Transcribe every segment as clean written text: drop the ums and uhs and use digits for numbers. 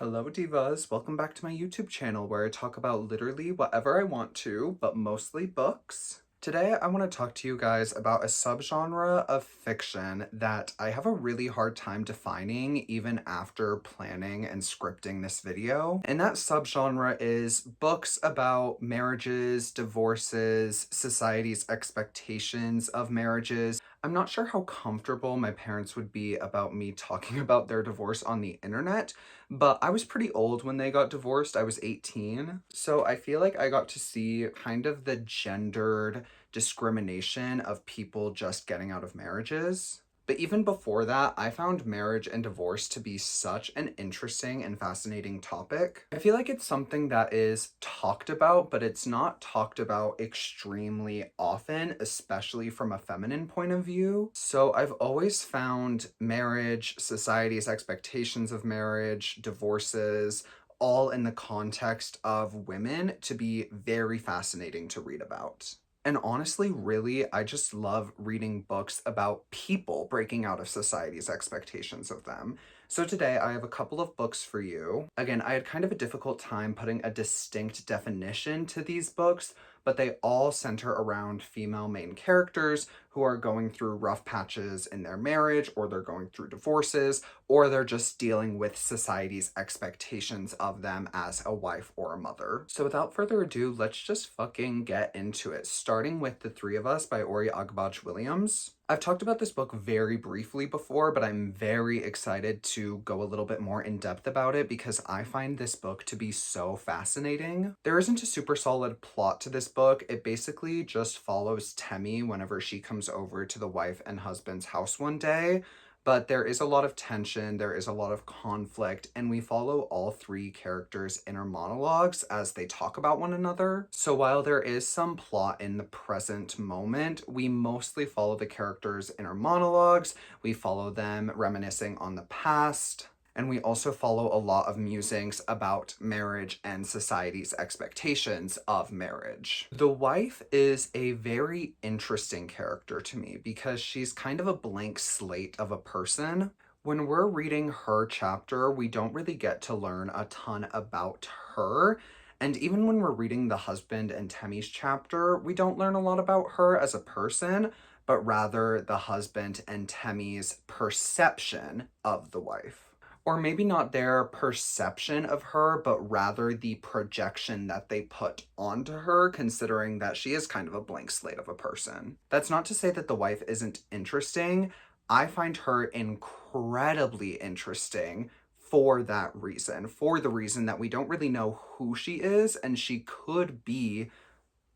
Hello Divas, welcome back to my YouTube channel where I talk about literally whatever I want to, but mostly books. Today I want to talk to you guys about a subgenre of fiction that I have a really hard time defining even after planning and scripting this video. And that subgenre is books about marriages, divorces, society's expectations of marriages. I'm not sure how comfortable my parents would be about me talking about their divorce on the internet, but I was pretty old when they got divorced. I was 18. So I feel like I got to see kind of the gendered discrimination of people just getting out of marriages. But even before that, I found marriage and divorce to be such an interesting and fascinating topic. I feel like it's something that is talked about, but it's not talked about extremely often, especially from a feminine point of view. So I've always found marriage, society's expectations of marriage, divorces, all in the context of women to be very fascinating to read about. And honestly, really, I just love reading books about people breaking out of society's expectations of them. So today I have a couple of books for you. Again, I had kind of a difficult time putting a distinct definition to these books, but they all center around female main characters who are going through rough patches in their marriage, or they're going through divorces, or they're just dealing with society's expectations of them as a wife or a mother. So without further ado, let's just fucking get into it, starting with The Three of Us by Ori Agabaj-Williams. I've talked about this book very briefly before, but I'm very excited to go a little bit more in depth about it because I find this book to be so fascinating. There isn't a super solid plot to this book. It basically just follows Temmie whenever she comes over to the wife and husband's house one day. But there is a lot of tension, there is a lot of conflict, and we follow all three characters' inner monologues as they talk about one another. So while there is some plot in the present moment, we mostly follow the characters' inner monologues, we follow them reminiscing on the past, and we also follow a lot of musings about marriage and society's expectations of marriage. The wife is a very interesting character to me because she's kind of a blank slate of a person. When we're reading her chapter, we don't really get to learn a ton about her. And even when we're reading the husband and Temmie's chapter, we don't learn a lot about her as a person, but rather the husband and Temmie's perception of the wife. Or maybe not their perception of her, but rather the projection that they put onto her, considering that she is kind of a blank slate of a person. That's not to say that the wife isn't interesting. I find her incredibly interesting for that reason, for the reason that we don't really know who she is, and she could be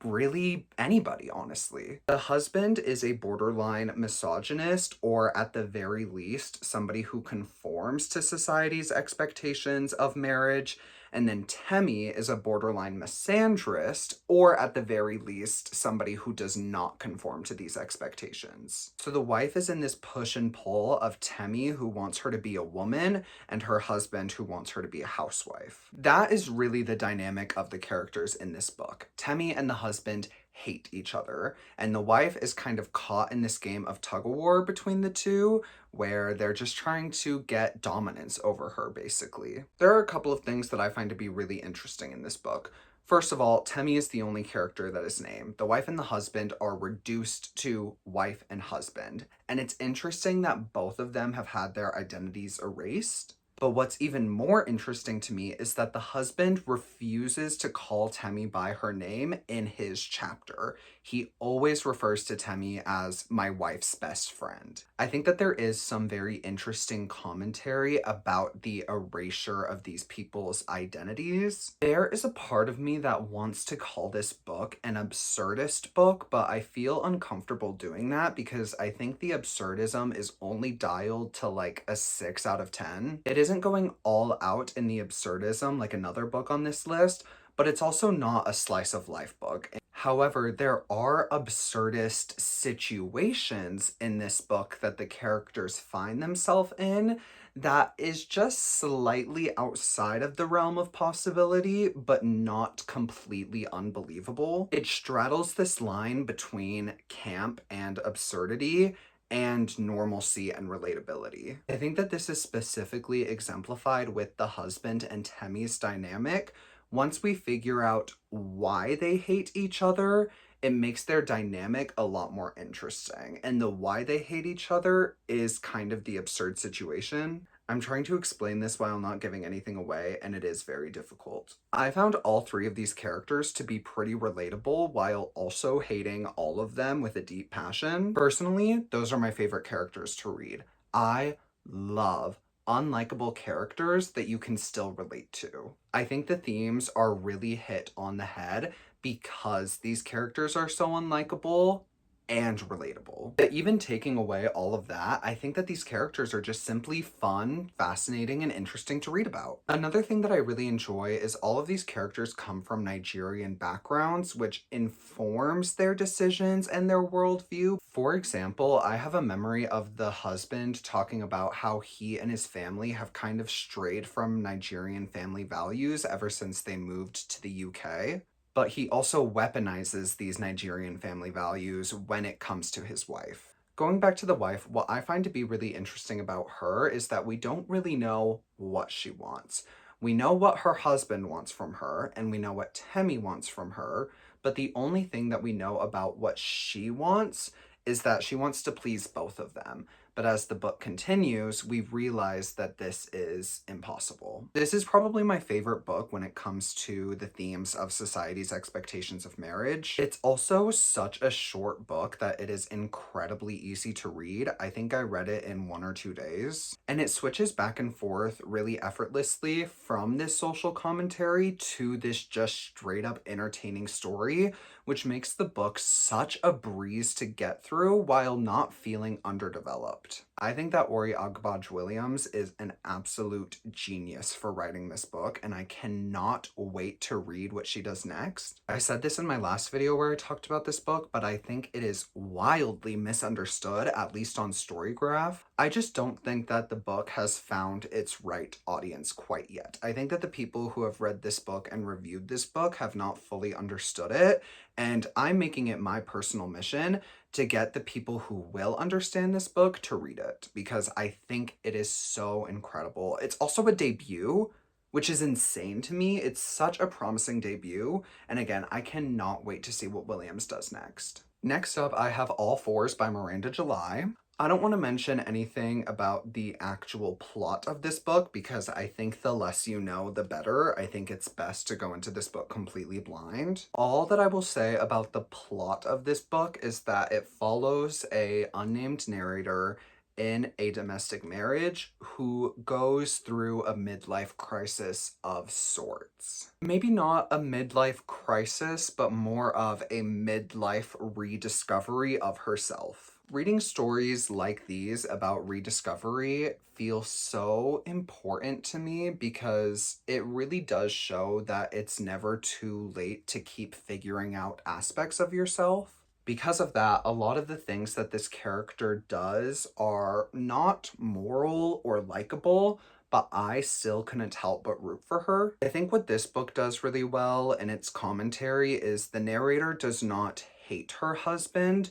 really anybody, honestly. The husband is a borderline misogynist, or at the very least, somebody who conforms to society's expectations of marriage. And then Temmie is a borderline misandrist, or at the very least, somebody who does not conform to these expectations. So the wife is in this push and pull of Temmie, who wants her to be a woman, and her husband, who wants her to be a housewife. That is really the dynamic of the characters in this book. Temmie and the husband hate each other, and the wife is kind of caught in this game of tug-of-war between the two, where they're just trying to get dominance over her, basically. There are a couple of things that I find to be really interesting in this book. First of all, Temmie is the only character that is named. The wife and the husband are reduced to wife and husband, and it's interesting that both of them have had their identities erased. But what's even more interesting to me is that the husband refuses to call Temmie by her name in his chapter. He always refers to Temmie as my wife's best friend. I think that there is some very interesting commentary about the erasure of these people's identities. There is a part of me that wants to call this book an absurdist book, but I feel uncomfortable doing that because I think the absurdism is only dialed to like a 6 out of 10. It isn't going all out in the absurdism like another book on this list, but it's also not a slice of life book. However, there are absurdist situations in this book that the characters find themselves in that is just slightly outside of the realm of possibility, but not completely unbelievable. It straddles this line between camp and absurdity, and normalcy and relatability. I think that this is specifically exemplified with the husband and Temmie's dynamic. Once we figure out why they hate each other, it makes their dynamic a lot more interesting. And the why they hate each other is kind of the absurd situation. I'm trying to explain this while not giving anything away, and it is very difficult. I found all three of these characters to be pretty relatable while also hating all of them with a deep passion. Personally, those are my favorite characters to read. I love unlikable characters that you can still relate to. I think the themes are really hit on the head because these characters are so unlikable and relatable. But even taking away all of that, I think that these characters are just simply fun, fascinating, and interesting to read about. Another thing that I really enjoy is all of these characters come from Nigerian backgrounds, which informs their decisions and their worldview. For example, I have a memory of the husband talking about how he and his family have kind of strayed from Nigerian family values ever since they moved to the UK. But he also weaponizes these Nigerian family values when it comes to his wife. Going back to the wife, what I find to be really interesting about her is that we don't really know what she wants. We know what her husband wants from her, and we know what Temmie wants from her, but the only thing that we know about what she wants is that she wants to please both of them. But as the book continues, we realize that this is impossible. This is probably my favorite book when it comes to the themes of society's expectations of marriage. It's also such a short book that it is incredibly easy to read. I think I read it in 1 or 2 days. And it switches back and forth really effortlessly from this social commentary to this just straight up entertaining story, which makes the book such a breeze to get through while not feeling underdeveloped. I think that Ori Agbaj-Williams is an absolute genius for writing this book, and I cannot wait to read what she does next. I said this in my last video where I talked about this book, but I think it is wildly misunderstood, at least on Storygraph. I just don't think that the book has found its right audience quite yet. I think that the people who have read this book and reviewed this book have not fully understood it, and I'm making it my personal mission to get the people who will understand this book to read it, because I think it is so incredible. It's also a debut, which is insane to me. It's such a promising debut, and again, I cannot wait to see what Williams does next. Next up, I have All Fours by Miranda July. I don't want to mention anything about the actual plot of this book because I think the less you know, the better. I think it's best to go into this book completely blind. All that I will say about the plot of this book is that it follows a unnamed narrator in a domestic marriage who goes through a midlife crisis of sorts. Maybe not a midlife crisis, but more of a midlife rediscovery of herself. Reading stories like these about rediscovery feels so important to me because it really does show that it's never too late to keep figuring out aspects of yourself. Because of that, a lot of the things that this character does are not moral or likable, but I still couldn't help but root for her. I think what this book does really well in its commentary is the narrator does not hate her husband,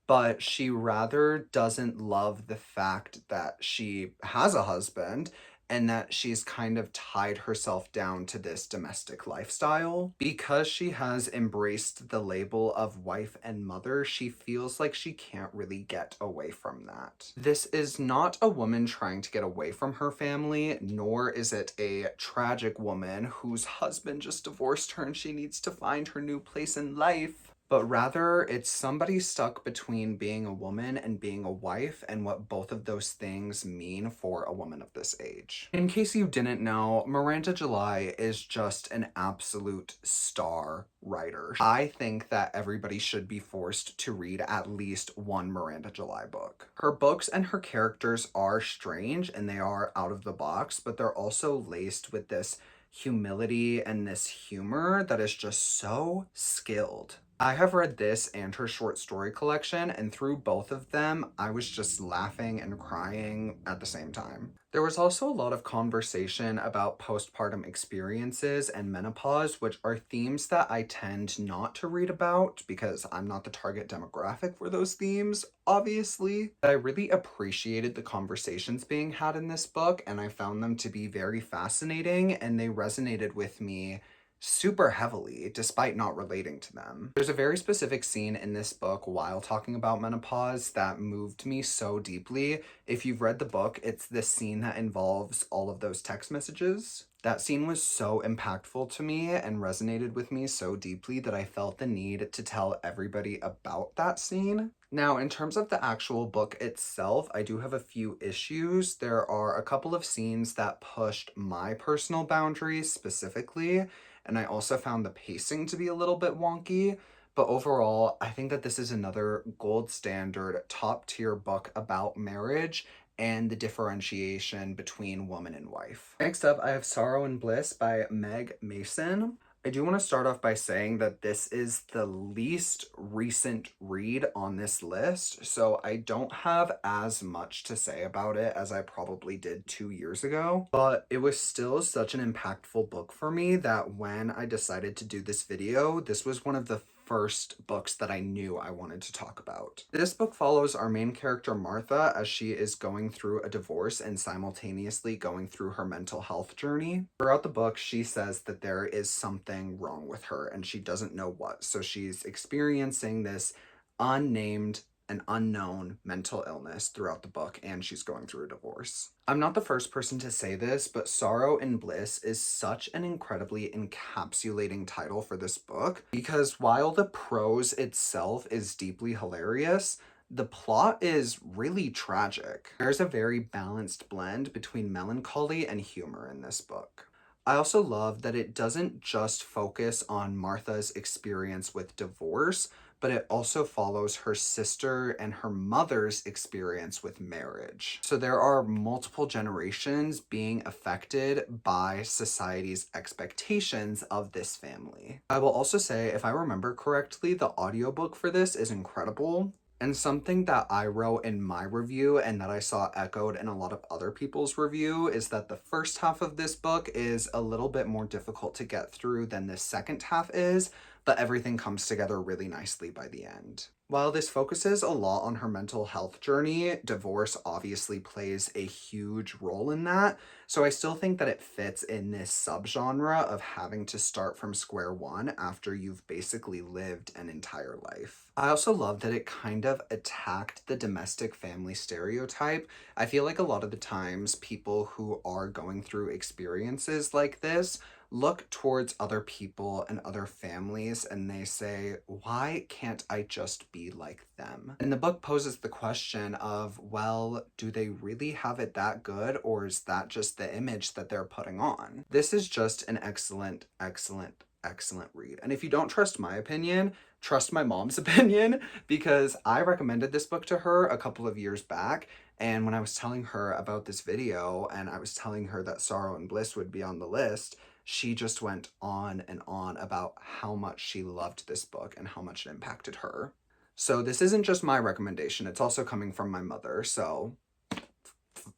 but she rather doesn't love the fact that she has a husband and that she's kind of tied herself down to this domestic lifestyle. Because she has embraced the label of wife and mother, she feels like she can't really get away from that. This is not a woman trying to get away from her family, nor is it a tragic woman whose husband just divorced her and she needs to find her new place in life. But rather, it's somebody stuck between being a woman and being a wife and what both of those things mean for a woman of this age. In case you didn't know, Miranda July is just an absolute star writer. I think that everybody should be forced to read at least one Miranda July book. Her books and her characters are strange and they are out of the box, but they're also laced with this humility and this humor that is just so skilled. I have read this and her short story collection, and through both of them, I was just laughing and crying at the same time. There was also a lot of conversation about postpartum experiences and menopause, which are themes that I tend not to read about because I'm not the target demographic for those themes, obviously. But I really appreciated the conversations being had in this book, and I found them to be very fascinating, and they resonated with me super heavily despite not relating to them. There's a very specific scene in this book while talking about menopause that moved me so deeply. If you've read the book, it's this scene that involves all of those text messages. That scene was so impactful to me and resonated with me so deeply that I felt the need to tell everybody about that scene. Now, in terms of the actual book itself, I do have a few issues. There are a couple of scenes that pushed my personal boundaries specifically, and I also found the pacing to be a little bit wonky. But overall, I think that this is another gold standard, top tier book about marriage and the differentiation between woman and wife. Next up, I have Sorrow and Bliss by Meg Mason. I do want to start off by saying that this is the least recent read on this list, so I don't have as much to say about it as I probably did 2 years ago, but it was still such an impactful book for me that when I decided to do this video, this was one of the first books that I knew I wanted to talk about. This book follows our main character Martha as she is going through a divorce and simultaneously going through her mental health journey. Throughout the book, she says that there is something wrong with her and she doesn't know what. So she's experiencing this unnamed and unknown mental illness throughout the book, and she's going through a divorce. I'm not the first person to say this, but Sorrow and Bliss is such an incredibly encapsulating title for this book because while the prose itself is deeply hilarious, the plot is really tragic. There's a very balanced blend between melancholy and humor in this book. I also love that it doesn't just focus on Martha's experience with divorce, but it also follows her sister and her mother's experience with marriage. So there are multiple generations being affected by society's expectations of this family. I will also say, if I remember correctly, the audiobook for this is incredible. And something that I wrote in my review and that I saw echoed in a lot of other people's review is that the first half of this book is a little bit more difficult to get through than the second half is, but everything comes together really nicely by the end. While this focuses a lot on her mental health journey, divorce obviously plays a huge role in that, so I still think that it fits in this subgenre of having to start from square one after you've basically lived an entire life. I also love that it kind of attacked the domestic family stereotype. I feel like a lot of the times people who are going through experiences like this look towards other people and other families and they say, why can't I just be like them? And the book poses the question of, well, do they really have it that good, or is that just the image that they're putting on? This is just an excellent, excellent, excellent read. And if you don't trust my opinion, trust my mom's opinion, because I recommended this book to her a couple of years back. And when I was telling her about this video and I was telling her that Sorrow and Bliss would be on the list, she just went on and on about how much she loved this book and how much it impacted her. So this isn't just my recommendation, it's also coming from my mother, so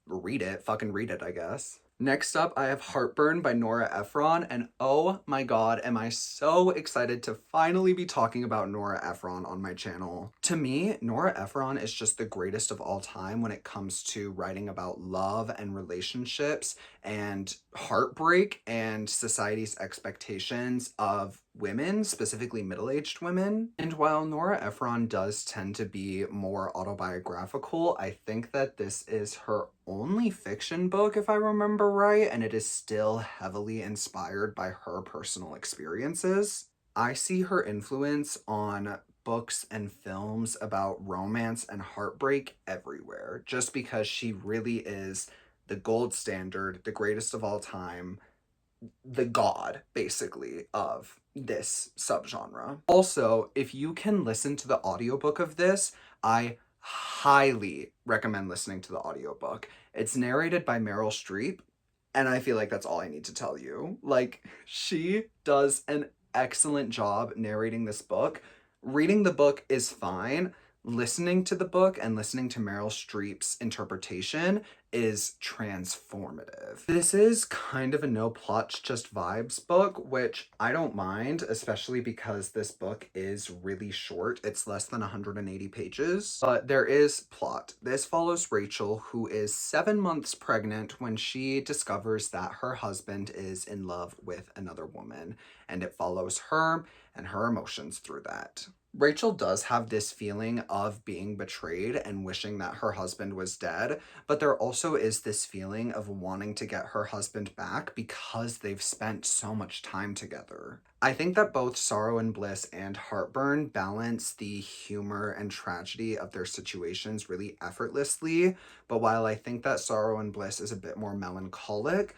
read it, fucking read it, I guess. Next up, I have Heartburn by Nora Ephron, and oh my god, am I so excited to finally be talking about Nora Ephron on my channel. To me, Nora Ephron is just the greatest of all time when it comes to writing about love and relationships and heartbreak and society's expectations of women, specifically middle-aged women. And while Nora Ephron does tend to be more autobiographical, I think that this is her only fiction book, if I remember right, and it is still heavily inspired by her personal experiences. I see her influence on books and films about romance and heartbreak everywhere, just because she really is the gold standard, the greatest of all time, the god, basically, of this subgenre. Also, if you can listen to the audiobook of this, I highly recommend listening to the audiobook. It's narrated by Meryl Streep, and I feel like that's all I need to tell you. Like, she does an excellent job narrating this book. Reading the book is fine. Listening to the book and listening to Meryl Streep's interpretation is transformative. This is kind of a no plot, just vibes book, which I don't mind, especially because this book is really short. It's less than 180 pages, but there is plot. This follows Rachel, who is 7 months pregnant when she discovers that her husband is in love with another woman, and it follows her and her emotions through that. Rachel does have this feeling of being betrayed and wishing that her husband was dead, but there also is this feeling of wanting to get her husband back because they've spent so much time together. I think that both Sorrow and Bliss and Heartburn balance the humor and tragedy of their situations really effortlessly, but while I think that Sorrow and Bliss is a bit more melancholic,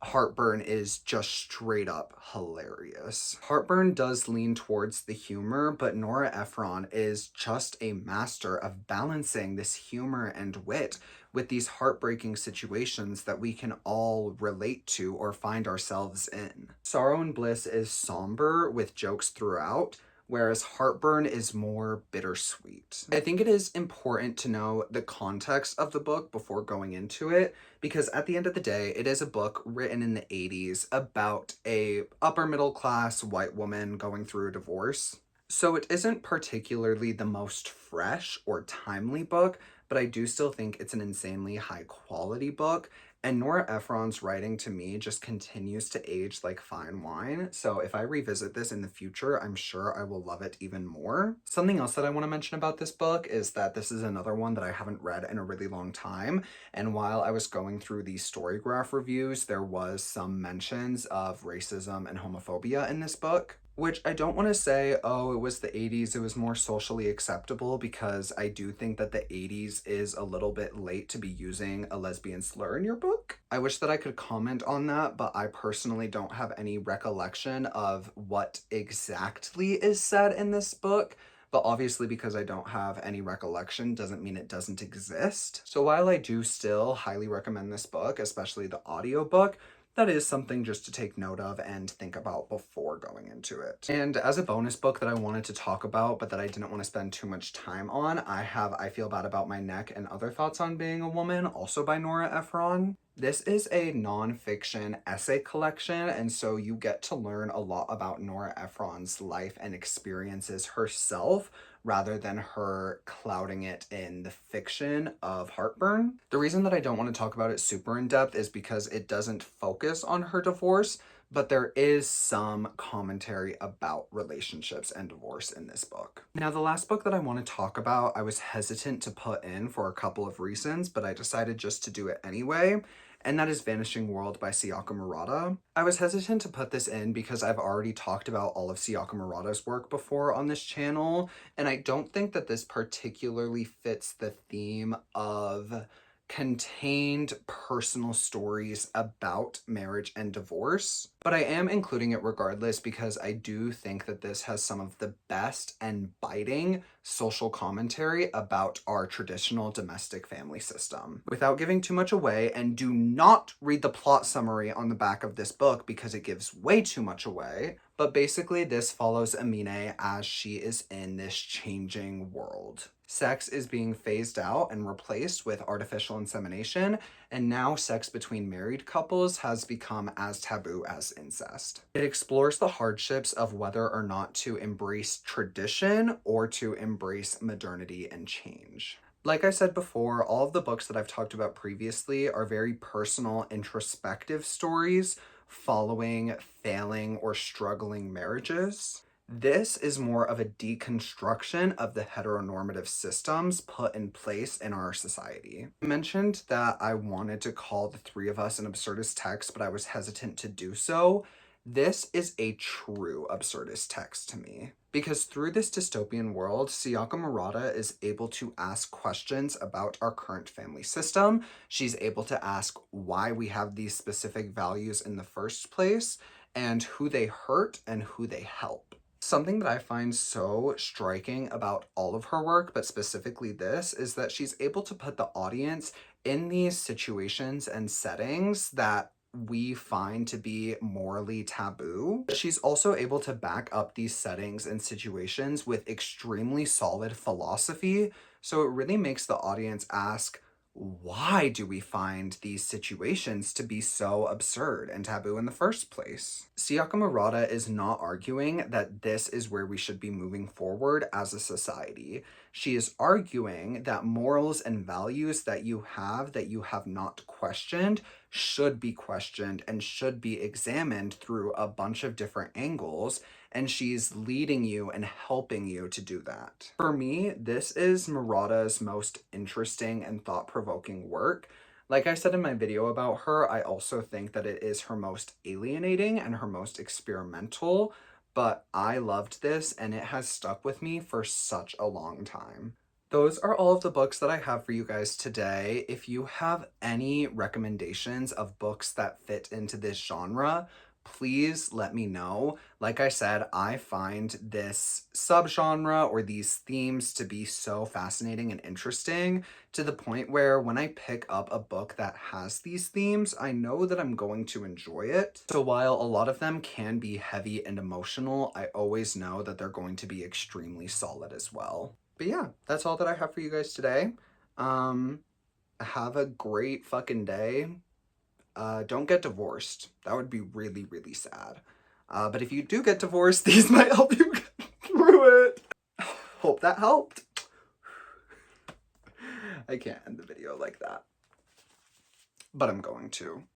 Heartburn is just straight up hilarious. Heartburn does lean towards the humor, but Nora Ephron is just a master of balancing this humor and wit with these heartbreaking situations that we can all relate to or find ourselves in. Sorrow and Bliss is somber with jokes throughout, whereas Heartburn is more bittersweet. I think it is important to know the context of the book before going into it, because at the end of the day, it is a book written in the 80s about a upper middle class white woman going through a divorce. So it isn't particularly the most fresh or timely book, but I do still think it's an insanely high quality book. And Nora Ephron's writing to me just continues to age like fine wine. So if I revisit this in the future, I'm sure I will love it even more. Something else that I want to mention about this book is that this is another one that I haven't read in a really long time. And while I was going through the Storygraph reviews, there was some mentions of racism and homophobia in this book. Which I don't want to say, oh, it was the 80s, it was more socially acceptable, because I do think that the 80s is a little bit late to be using a lesbian slur in your book. I wish that I could comment on that, but I personally don't have any recollection of what exactly is said in this book. But obviously, because I don't have any recollection doesn't mean it doesn't exist. So while I do still highly recommend this book, especially the audiobook, that is something just to take note of and think about before going into it. And as a bonus book that I wanted to talk about, but that I didn't want to spend too much time on, I have I Feel Bad About My Neck and Other Thoughts on Being a Woman, also by Nora Ephron. This is a nonfiction essay collection, and so you get to learn a lot about Nora Ephron's life and experiences herself, rather than her clouding it in the fiction of Heartburn. The reason that I don't want to talk about it super in depth is because it doesn't focus on her divorce, but there is some commentary about relationships and divorce in this book. Now, the last book that I want to talk about, I was hesitant to put in for a couple of reasons, but I decided just to do it anyway, and that is Vanishing World by Sayaka Murata. I was hesitant to put this in because I've already talked about all of Sayaka Murata's work before on this channel, and I don't think that this particularly fits the theme of contained personal stories about marriage and divorce, but I am including it regardless because I do think that this has some of the best and biting social commentary about our traditional domestic family system. Without giving too much away, and do not read the plot summary on the back of this book because it gives way too much away, but basically this follows Amine as she is in this changing world. Sex is being phased out and replaced with artificial insemination, and now sex between married couples has become as taboo as incest. It explores the hardships of whether or not to embrace tradition or to embrace modernity and change. Like I said before, all of the books that I've talked about previously are very personal, introspective stories following failing or struggling marriages. This is more of a deconstruction of the heteronormative systems put in place in our society. I mentioned that I wanted to call The Three of Us an absurdist text, but I was hesitant to do so. This is a true absurdist text to me. Because through this dystopian world, Sayaka Murata is able to ask questions about our current family system. She's able to ask why we have these specific values in the first place, and who they hurt and who they help. Something that I find so striking about all of her work, but specifically this, is that she's able to put the audience in these situations and settings that we find to be morally taboo. She's also able to back up these settings and situations with extremely solid philosophy, so it really makes the audience ask, why do we find these situations to be so absurd and taboo in the first place? Sayaka Murata is not arguing that this is where we should be moving forward as a society. She is arguing that morals and values that you have not questioned should be questioned and should be examined through a bunch of different angles, and she's leading you and helping you to do that. For me, this is Murata's most interesting and thought-provoking work. Like I said in my video about her, I also think that it is her most alienating and her most experimental, but I loved this and it has stuck with me for such a long time. Those are all of the books that I have for you guys today. If you have any recommendations of books that fit into this genre, please let me know. Like I said, I find this subgenre or these themes to be so fascinating and interesting to the point where when I pick up a book that has these themes, I know that I'm going to enjoy it. So while a lot of them can be heavy and emotional, I always know that they're going to be extremely solid as well. But yeah, that's all that I have for you guys today. Have a great fucking day. Don't get divorced. That would be really, really sad. But if you do get divorced, these might help you get through it. Hope that helped. I can't end the video like that. But I'm going to.